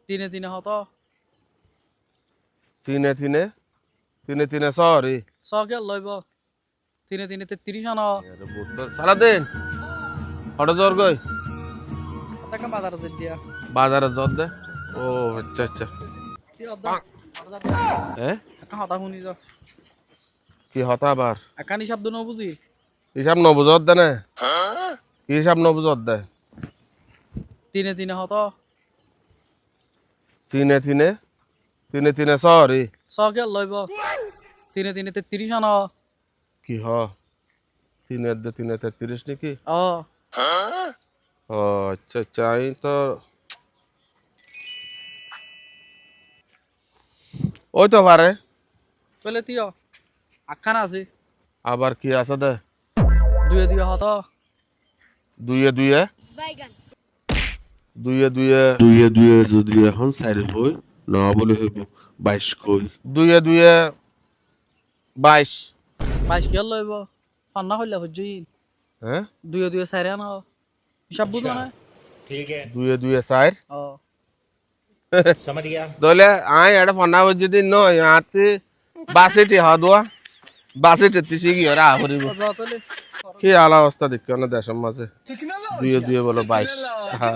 তিনে তিনে হত তিনে তিনে তিনে তিনে সরি সকে লইব তিনে তিনে 33 আন সারাদিন হঠাৎ জ্বর গই টাকা বাজারে যে দিয়া বাজারে জ্বর দে ও আচ্ছা আচ্ছা কি অদা হ্যাঁ টাকা হতা শুনি যা কি হতা আবার একানি শব্দ ন বুঝি হিসাব নবুজত দে না কি হিসাব নবুজত দে তিনে তিনে হত তিনে তিনে তিনে তিনে সরি সকে লইব তিনে তিনে 33 আন কি হ তিনে দে তিনে 33 নাকি ও ও আচ্ছা আচ্ছা আমি তো ওই তো পারে কইলে তিও আখানা আছে আবার কি আছে দে দুয়ে দুয়ে হত দুইয়ে দুইয়ে বাইগান দুইয়ে দুইয়ে দুইয়ে দুইয়ে যদি এখন চাৰি হৈ ন বুলি হইব 22 কই দুইয়ে দুইয়ে 22 বাইশ কি লইব পান্না হইলা বুঝি হ্যাঁ দুয়ে দুয়ে চাইরে আন হিসাব বুঝো না দুইয়ে দুইয়ে 4 ও समझ गया দলে আই এটা ফনা বুঝি দিন ন ইয়াতে বাসেটি হাদুয়া বাসেটি তিসি কি ওরা হরিব যা তোলে কি আলা অবস্থা দেখ না দেশের মাঝে দুইয়ে দুইয়ে বলো 22 হ্যাঁ